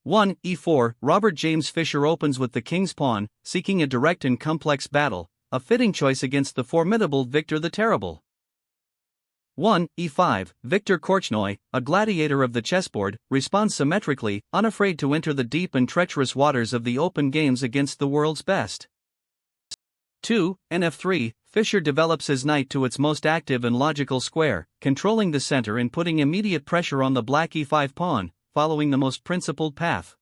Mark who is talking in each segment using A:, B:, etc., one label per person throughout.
A: 1. e4, Robert James Fischer opens with the king's pawn, seeking a direct and complex battle, a fitting choice against the formidable Victor the Terrible. 1. e5, Victor Korchnoi, a gladiator of the chessboard, responds symmetrically, unafraid to enter the deep and treacherous waters of the open games against the world's best. 2. nf3, Fischer develops his knight to its most active and logical square, controlling the center and putting immediate pressure on the black e5 pawn, following the most principled path.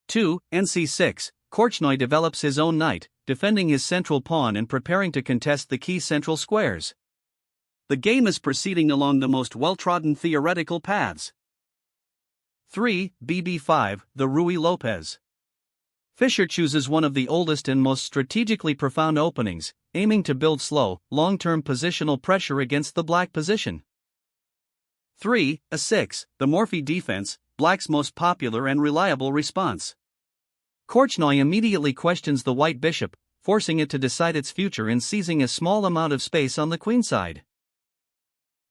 A: 2. nc6, Korchnoi develops his own knight, defending his central pawn and preparing to contest the key central squares. The game is proceeding along the most well-trodden theoretical paths. 3. bb5, the Ruy Lopez. Fischer chooses one of the oldest and most strategically profound openings, aiming to build slow, long-term positional pressure against the black position. 3. a6, the Morphy defense, black's most popular and reliable response. Korchnoi immediately questions the white bishop, forcing it to decide its future in seizing a small amount of space on the queenside.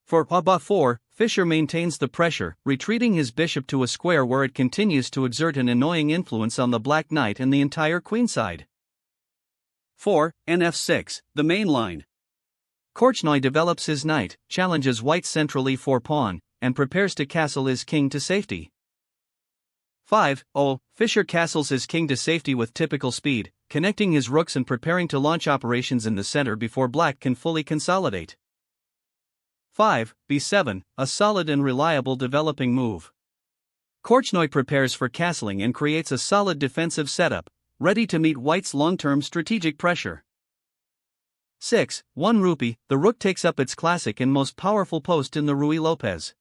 A: For bb4, Fischer maintains the pressure, retreating his bishop to a square where it continues to exert an annoying influence on the black knight and the entire queenside. 4. nf6, the main line. Korchnoi develops his knight, challenges white's central e4 pawn, and prepares to castle his king to safety. 5. Fischer castles his king to safety with typical speed, connecting his rooks and preparing to launch operations in the center before black can fully consolidate. 5. b7, a solid and reliable developing move. Korchnoi prepares for castling and creates a solid defensive setup, ready to meet white's long-term strategic pressure. 6. 1 rupee, the rook takes up its classic and most powerful post in the Ruy Lopez.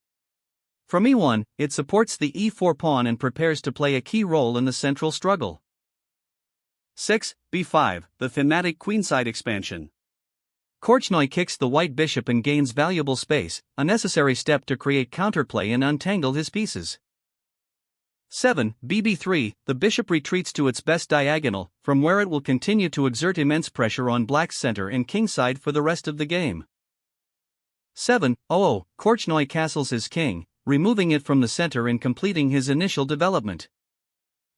A: From e1, it supports the e4 pawn and prepares to play a key role in the central struggle. 6. b5, the thematic queenside expansion. Korchnoi kicks the white bishop and gains valuable space, a necessary step to create counterplay and untangle his pieces. 7. bb3, the bishop retreats to its best diagonal, from where it will continue to exert immense pressure on black's center and kingside for the rest of the game. 7. Korchnoi castles his king, removing it from the center and completing his initial development.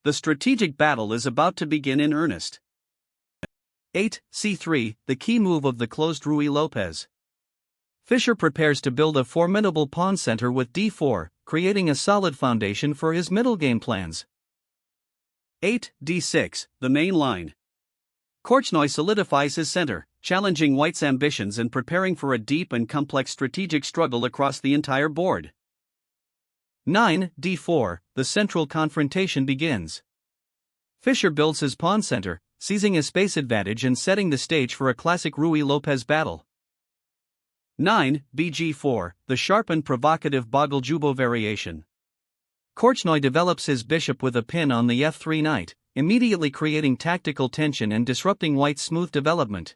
A: The strategic battle is about to begin in earnest. 8. c3, the key move of the closed Ruy Lopez. Fischer prepares to build a formidable pawn center with d4, creating a solid foundation for his middle game plans. 8. d6, the main line. Korchnoi solidifies his center, challenging white's ambitions and preparing for a deep and complex strategic struggle across the entire board. 9. d4, the central confrontation begins. Fischer builds his pawn center, seizing a space advantage and setting the stage for a classic Ruy Lopez battle. 9. bg4, the sharp and provocative Bogle-Jubo variation. Korchnoi develops his bishop with a pin on the f3 knight, immediately creating tactical tension and disrupting white's smooth development.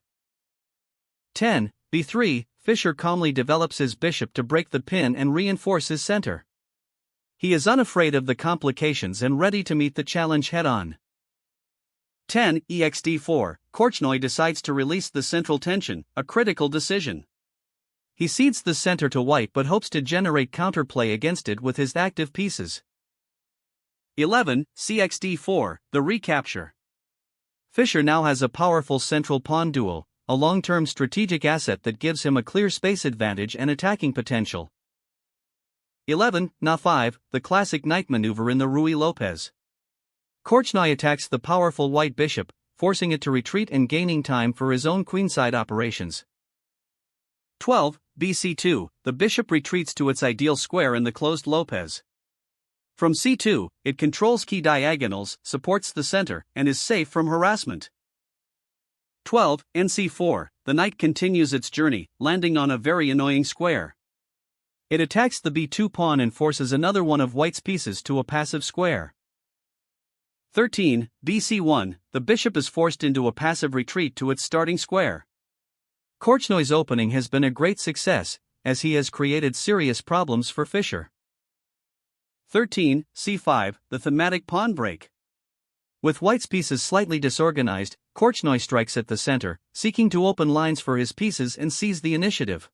A: 10. b3, Fischer calmly develops his bishop to break the pin and reinforce his center. He is unafraid of the complications and ready to meet the challenge head-on. 10. exd4, Korchnoi decides to release the central tension, a critical decision. He cedes the center to white but hopes to generate counterplay against it with his active pieces. 11. cxd4, the recapture. Fischer now has a powerful central pawn duel, a long-term strategic asset that gives him a clear space advantage and attacking potential. 11. na5, the classic knight maneuver in the Ruy Lopez. Korchnoi attacks the powerful white bishop, forcing it to retreat and gaining time for his own queenside operations. 12. bc2, the bishop retreats to its ideal square in the closed Lopez. From c2, it controls key diagonals, supports the center, and is safe from harassment. 12. nc4, the knight continues its journey, landing on a very annoying square. It attacks the b2 pawn and forces another one of white's pieces to a passive square. 13. bc1, the bishop is forced into a passive retreat to its starting square. Korchnoi's opening has been a great success, as he has created serious problems for Fischer. 13. c5, the thematic pawn break. With white's pieces slightly disorganized, Korchnoi strikes at the center, seeking to open lines for his pieces and seize the initiative.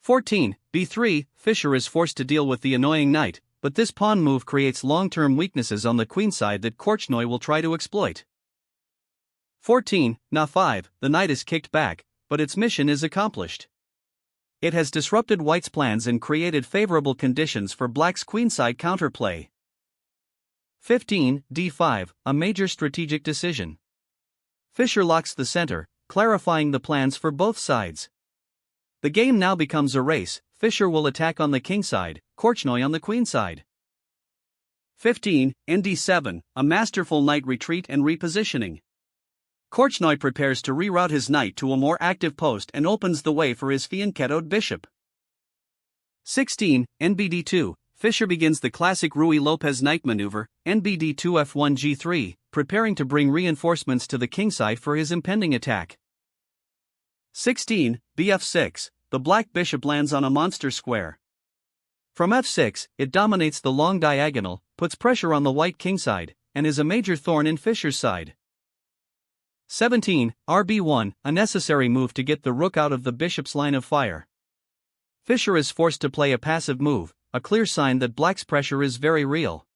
A: 14. b3, Fischer is forced to deal with the annoying knight, but this pawn move creates long-term weaknesses on the queenside that Korchnoi will try to exploit. 14. Na5, the knight is kicked back, but its mission is accomplished. It has disrupted white's plans and created favorable conditions for black's queenside counterplay. 15. D5, a major strategic decision. Fischer locks the center, clarifying the plans for both sides. The game now becomes a race. Fischer will attack on the kingside, Korchnoi on the queenside. 15. Nd7, a masterful knight retreat and repositioning. Korchnoi prepares to reroute his knight to a more active post and opens the way for his fianchettoed bishop. 16. Nbd2, Fischer begins the classic Ruy Lopez knight maneuver, Nbd2 f1 g3, preparing to bring reinforcements to the kingside for his impending attack. 16. Bf6, the black bishop lands on a monster square. From f6, it dominates the long diagonal, puts pressure on the white kingside, and is a major thorn in Fischer's side. 17. Rb1, a necessary move to get the rook out of the bishop's line of fire. Fischer is forced to play a passive move, a clear sign that black's pressure is very real.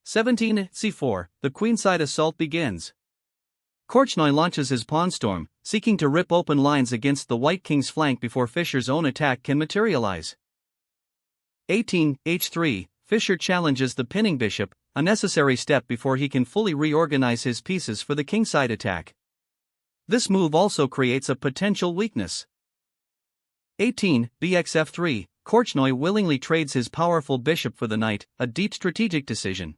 A: 17. C4, the queenside assault begins. Korchnoi launches his pawn storm, seeking to rip open lines against the white king's flank before Fischer's own attack can materialize. 18. H3, Fischer challenges the pinning bishop, a necessary step before he can fully reorganize his pieces for the kingside attack. This move also creates a potential weakness. 18. Bxf3, Korchnoi willingly trades his powerful bishop for the knight, a deep strategic decision.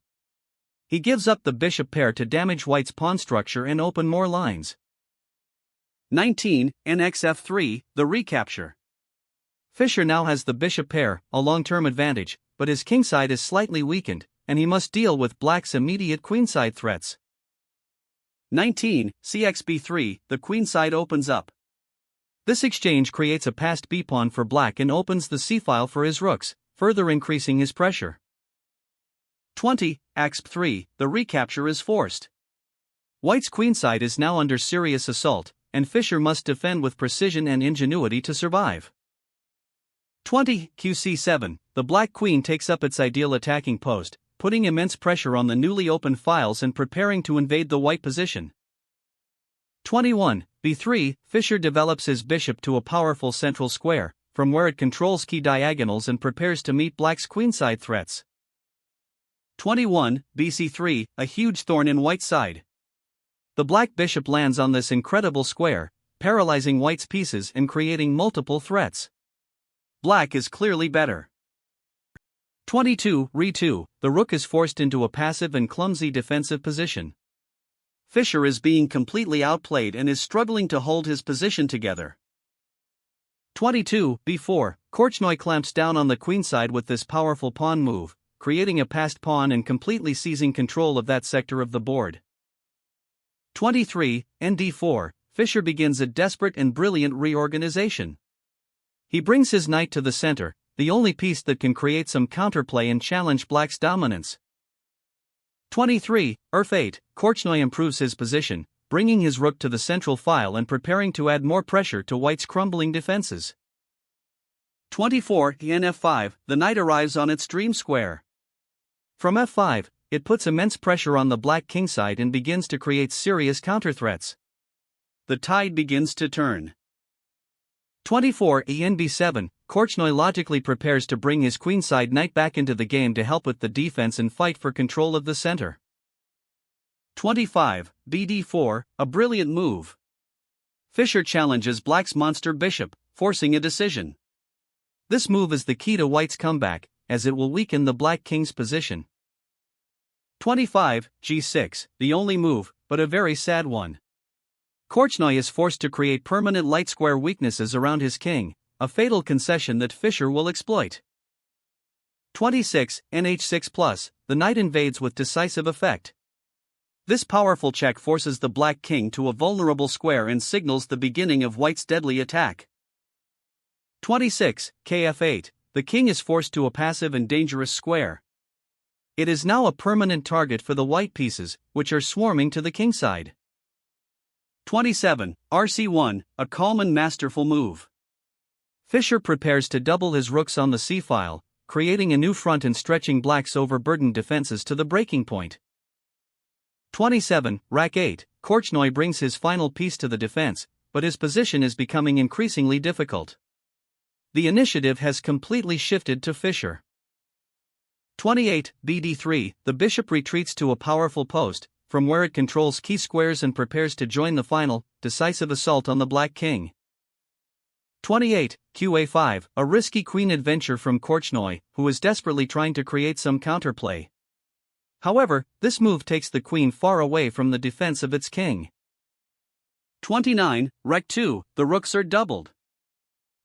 A: He gives up the bishop pair to damage white's pawn structure and open more lines. 19. Nxf3, the recapture. Fischer now has the bishop pair, a long-term advantage, but his kingside is slightly weakened, and he must deal with black's immediate queenside threats. 19. Cxb3, the queenside opens up. This exchange creates a passed b-pawn for black and opens the c-file for his rooks, further increasing his pressure. 20. Axb3, the recapture is forced. White's queenside is now under serious assault, and Fischer must defend with precision and ingenuity to survive. 20. Qc7, the black queen takes up its ideal attacking post, putting immense pressure on the newly opened files and preparing to invade the white position. 21. B3, Fischer develops his bishop to a powerful central square, from where it controls key diagonals and prepares to meet black's queenside threats. 21. Bc3, a huge thorn in white's side. The black bishop lands on this incredible square, paralyzing white's pieces and creating multiple threats. Black is clearly better. 22. Re2, the rook is forced into a passive and clumsy defensive position. Fischer is being completely outplayed and is struggling to hold his position together. 22. B4, Korchnoi clamps down on the queenside with this powerful pawn move, creating a passed pawn and completely seizing control of that sector of the board. 23. Nd4, Fischer begins a desperate and brilliant reorganization. He brings his knight to the center, the only piece that can create some counterplay and challenge black's dominance. 23. F8, Korchnoi improves his position, bringing his rook to the central file and preparing to add more pressure to white's crumbling defenses. 24. Nf5, the knight arrives on its dream square. From f5, it puts immense pressure on the black kingside and begins to create serious counterthreats. The tide begins to turn. 24. Enb7, Korchnoi logically prepares to bring his queenside knight back into the game to help with the defense and fight for control of the center. 25. Bd4, a brilliant move. Fischer challenges black's monster bishop, forcing a decision. This move is the key to white's comeback, as it will weaken the black king's position. 25. G6, the only move, but a very sad one. Korchnoi is forced to create permanent light square weaknesses around his king, a fatal concession that Fischer will exploit. 26. Nh6+, the knight invades with decisive effect. This powerful check forces the black king to a vulnerable square and signals the beginning of white's deadly attack. 26. Kf8, the king is forced to a passive and dangerous square. It is now a permanent target for the white pieces, which are swarming to the kingside. 27. Rc1, a calm and masterful move. Fischer prepares to double his rooks on the c-file, creating a new front and stretching black's overburdened defenses to the breaking point. 27, Rack 8, Korchnoi brings his final piece to the defense, but his position is becoming increasingly difficult. The initiative has completely shifted to Fischer. 28, BD3, the bishop retreats to a powerful post, from where it controls key squares and prepares to join the final, decisive assault on the black king. 28, QA5, a risky queen adventure from Korchnoi, who is desperately trying to create some counterplay. However, this move takes the queen far away from the defense of its king. 29, Rec 2, the rooks are doubled.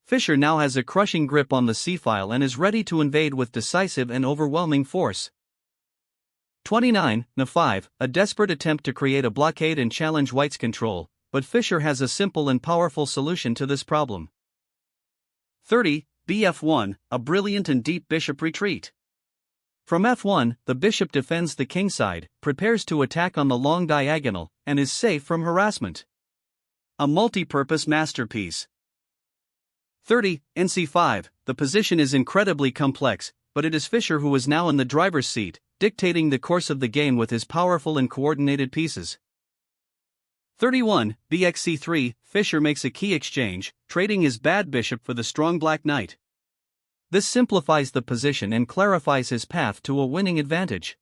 A: Fischer now has a crushing grip on the c-file and is ready to invade with decisive and overwhelming force. 29, Na5, a desperate attempt to create a blockade and challenge white's control, but Fischer has a simple and powerful solution to this problem. 30, BF1, a brilliant and deep bishop retreat. From f1, the bishop defends the kingside, prepares to attack on the long diagonal, and is safe from harassment. A multi-purpose masterpiece. 30, NC5, the position is incredibly complex, but it is Fischer who is now in the driver's seat, dictating the course of the game with his powerful and coordinated pieces. 31, BXC3, Fischer makes a key exchange, trading his bad bishop for the strong black knight. This simplifies the position and clarifies his path to a winning advantage.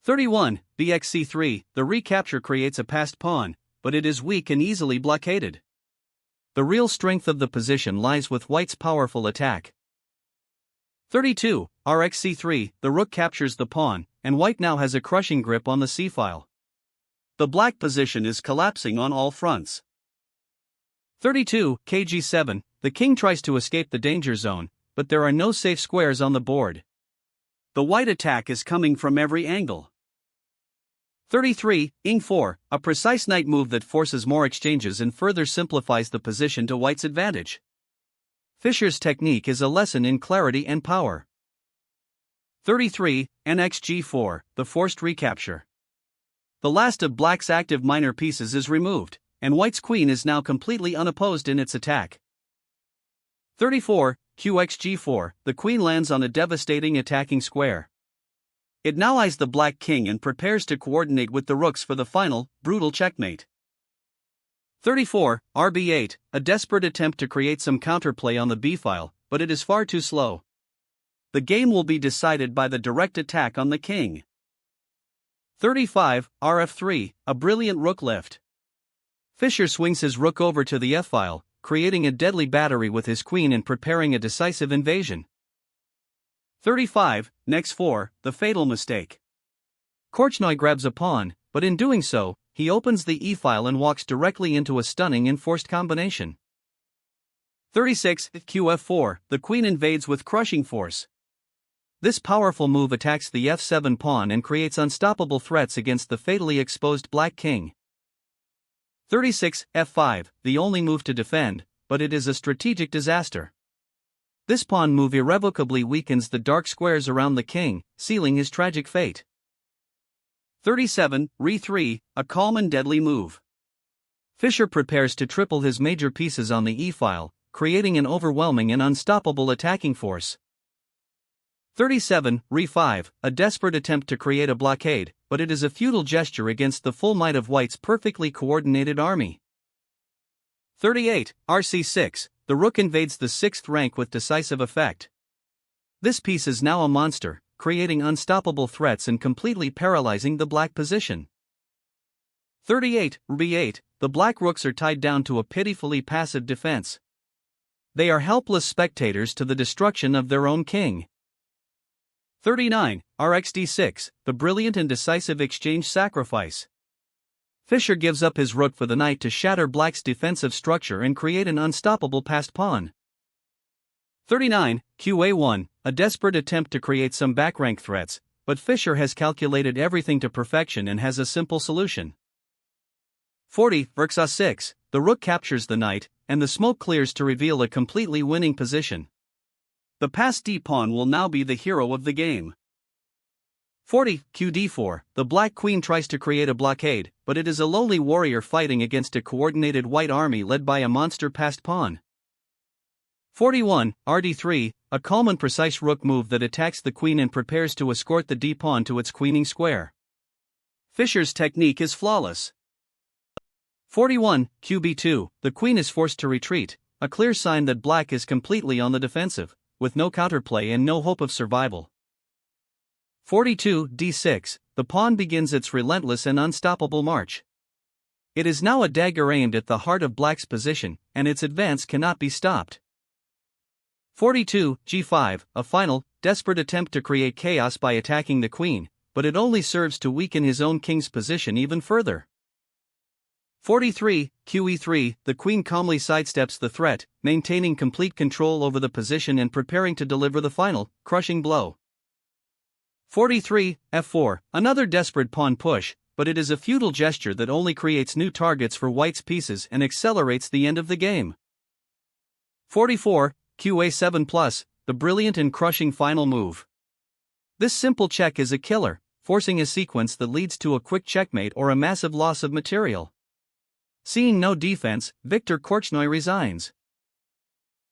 A: 31, BXC3, the recapture creates a passed pawn, but it is weak and easily blockaded. The real strength of the position lies with white's powerful attack. 32, RxC3, the rook captures the pawn, and white now has a crushing grip on the c-file. The black position is collapsing on all fronts. 32, KG7, the king tries to escape the danger zone, but there are no safe squares on the board. The white attack is coming from every angle. 33, Ing4, a precise knight move that forces more exchanges and further simplifies the position to white's advantage. Fischer's technique is a lesson in clarity and power. 33, NXG4, the forced recapture. The last of black's active minor pieces is removed, and white's queen is now completely unopposed in its attack. 34, QXG4, the queen lands on a devastating attacking square. It now eyes the black king and prepares to coordinate with the rooks for the final, brutal checkmate. 34, RB8, a desperate attempt to create some counterplay on the b-file, but it is far too slow. The game will be decided by the direct attack on the king. 35, RF3, a brilliant rook lift. Fischer swings his rook over to the f-file, creating a deadly battery with his queen and preparing a decisive invasion. 35, Nex4, the fatal mistake. Korchnoi grabs a pawn, but in doing so, he opens the e-file and walks directly into a stunning and forced combination. 36, QF4, the queen invades with crushing force. This powerful move attacks the f7 pawn and creates unstoppable threats against the fatally exposed black king. 36, F5, the only move to defend, but it is a strategic disaster. This pawn move irrevocably weakens the dark squares around the king, sealing his tragic fate. 37, Re3, a calm and deadly move. Fischer prepares to triple his major pieces on the e-file, creating an overwhelming and unstoppable attacking force. 37, Re5, a desperate attempt to create a blockade, but it is a futile gesture against the full might of white's perfectly coordinated army. 38, RC6, the rook invades the 6th rank with decisive effect. This piece is now a monster, creating unstoppable threats and completely paralyzing the black position. 38, B8, the black rooks are tied down to a pitifully passive defense. They are helpless spectators to the destruction of their own king. 39, RxD6, the brilliant and decisive exchange sacrifice. Fischer gives up his rook for the knight to shatter black's defensive structure and create an unstoppable passed pawn. 39, QA1, a desperate attempt to create some backrank threats, but Fischer has calculated everything to perfection and has a simple solution. 40, Verxa6, the rook captures the knight, and the smoke clears to reveal a completely winning position. The passed d-pawn will now be the hero of the game. 40, QD4, the black queen tries to create a blockade, but it is a lowly warrior fighting against a coordinated white army led by a monster passed pawn. 41. rd3, a calm and precise rook move that attacks the queen and prepares to escort the d-pawn to its queening square. Fischer's technique is flawless. 41. qb2, the queen is forced to retreat, a clear sign that black is completely on the defensive, with no counterplay and no hope of survival. 42. d6, the pawn begins its relentless and unstoppable march. It is now a dagger aimed at the heart of black's position, and its advance cannot be stopped. 42. g5, a final, desperate attempt to create chaos by attacking the queen, but it only serves to weaken his own king's position even further. 43. qe3, the queen calmly sidesteps the threat, maintaining complete control over the position and preparing to deliver the final, crushing blow. 43. f4, another desperate pawn push, but it is a futile gesture that only creates new targets for white's pieces and accelerates the end of the game. 44. qa7+, the brilliant and crushing final move. This simple check is a killer, forcing a sequence that leads to a quick checkmate or a massive loss of material. Seeing no defense, Viktor Korchnoi resigns.